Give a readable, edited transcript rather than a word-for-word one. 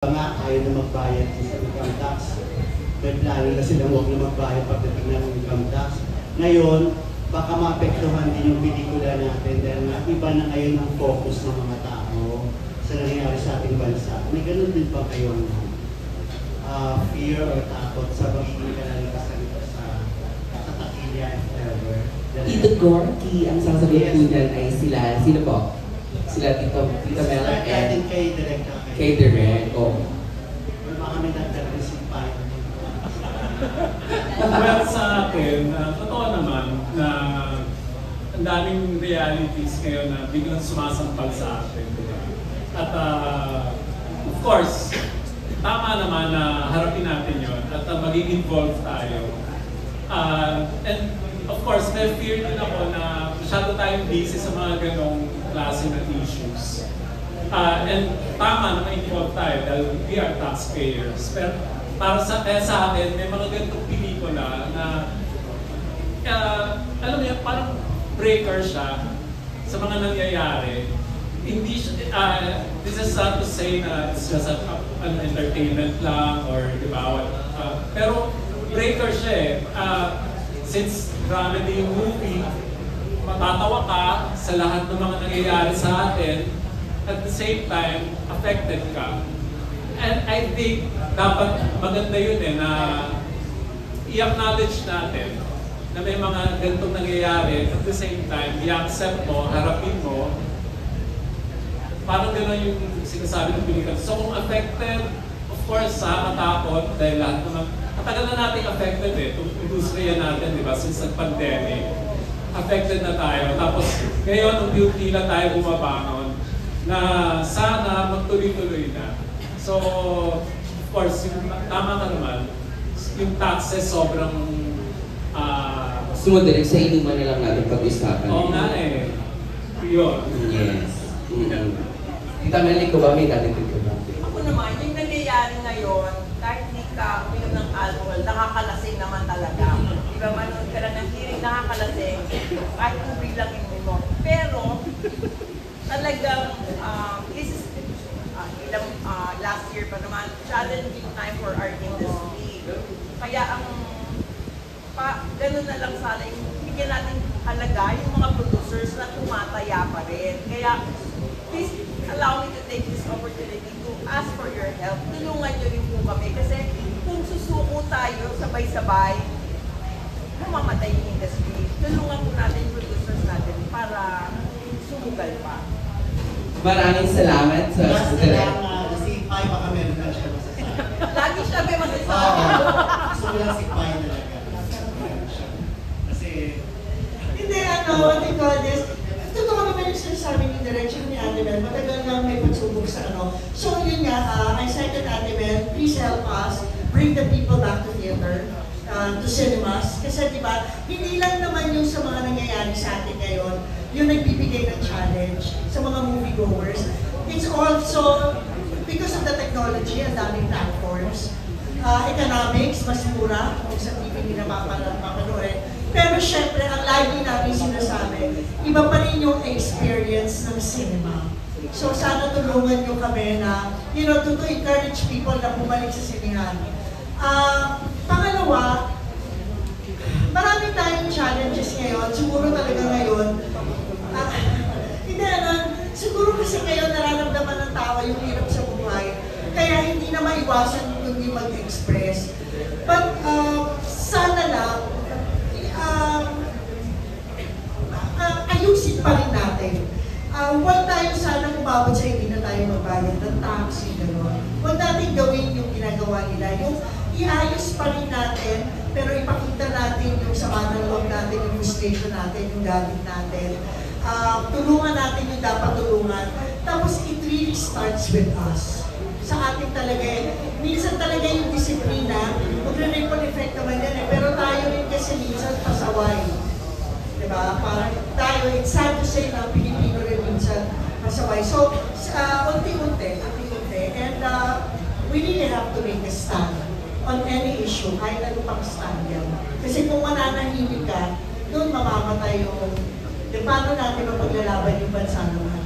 Nga, ayaw na magbayad sa income tax. May plano na silang huwag na magbayad pagdating ng income tax. Ngayon, baka maapektuhan din yung pelikula natin dahil nga iba na ngayon ang focus ng mga tao sa nangyayari sa ating bansa. May ganun din pa kayong fear or takot sa magiging kalalabasan ito sa tatakilya if ever? Tito Gorky, ang sasabihin po niyan ay sino po? Sila Tito Mel and kay Direk. Oh. Baka may nagdagdasipan. Well, sa akin, totoo naman na ang daming realities ngayon na biglang sumasampal sa atin. Diba? At of course, tama naman na harapin natin yon at maging involved tayo. And of course, may fear din ako na masyado tayong busy sa mga ganong klase ng issues. And tama na ma-involve tayo dahil we are taxpayers. Pero para sa akin, may mga ganitong pelikula na alam mo yan, parang breaker siya sa mga nangyayari. Hindi siya, this is not to say na it's just an entertainment lang or di ba? Pero breaker siya eh. Since dramedy yung movie, matatawa ka sa lahat ng mga nangyayari sa atin, at the same time, affected ka. And I think dapat maganda yun eh, na i-acknowledge natin na may mga ganitong nangyayari, at the same time, i-accept mo, harapin mo. Parang gano'n yung sinasabi ng pelikula. So kung affected, of course, nakakatakot dahil lahat naman, matagal na natin affected eh, itong industriya natin, di ba, since nag-pandemic. Affected na tayo. Tapos ngayon, unti-unti tayo bumabangon na sana magtuloy-tuloy na. So, of course, tama ka naman, yung taxes sobrang Sumunod sa inuman na lang natin pag-usapan. Oo nga eh. Yun. Yes. Tita Mel, ikaw ba may dating tignan? Ako naman, yung nangyayari ngayon, kahit hindi ka uminom ng alcohol, nakakalasing naman talaga. Diba, manood ka lang ng hearing, nakakalasing, kahit tubig lang inumin. Pero, talagang, this is, last year pa naman, challenging time for our industry. Kaya ganun na lang sana, yung bigyan natin halaga yung mga producers na tumataya pa rin. Kaya, please allow me to take this opportunity to ask for your help. Tulungan nyo rin po kami kasi kung susuko tayo sabay-sabay, mamamatay yung industry. Tulungan po natin yung producers natin para sumugal pa. Maraming salamat sa Si Pai, baka meron na siya masasabi. Lagi siya may masasabi. Gusto ko lang si Pai talaga. Kasi, Hindi, what they call this, totoo naman yung sinasabi ni Direction ni Ate Mel, matagal na may pagsubok sa So yun nga, I cited Ate Mel, please help us bring the people back to theater, to cinemas. Kasi diba, hindi lang naman yung sa mga nangyayari sa atin ngayon, yung nagbibigay ng challenge sa mga moviegoers. It's also, because of the technology, ang daming platforms, economics, mas mura kung sa TV nila mapapanood. Pero syempre, ang lagi namin sinasabi, iba pa rin yung experience ng cinema. So sana tulungan nyo kami na, to encourage people na bumalik sa sinihan. Pangalawa, marami tayong challenges ngayon. Siguro talaga ngayon, siguro kasi ngayon nararamdaman ng tao yung hirap sa buhay. Kaya hindi na maiwasan yung hindi mag-express. But sana lang, ayusin pa rin natin. Huwag tayo sana kumabot sa hindi na tayo magbayad ng tax, gano'n. Huwag natin gawin yung ginagawa nila. Yung iayos pa rin natin, pero ipakita natin yung sama ng loob natin, yung frustration natin, yung galit natin. Tulungan natin yung dapat tulungan. Tapos it really starts with us. Sa atin talaga minsan talaga yung disiplina, magre-ripple effect naman yan pero tayo rin kasi minsan pasaway. Diba? Parang tayo, it's sad to say na Pilipino rin minsan pasaway. So, unti-unti. And we really have to make a stand on any issue, kahit ano pang stand yan. Kasi kung mananahimik ka, doon mamamatay yung paano natin mapaglalaban yung bansa naman.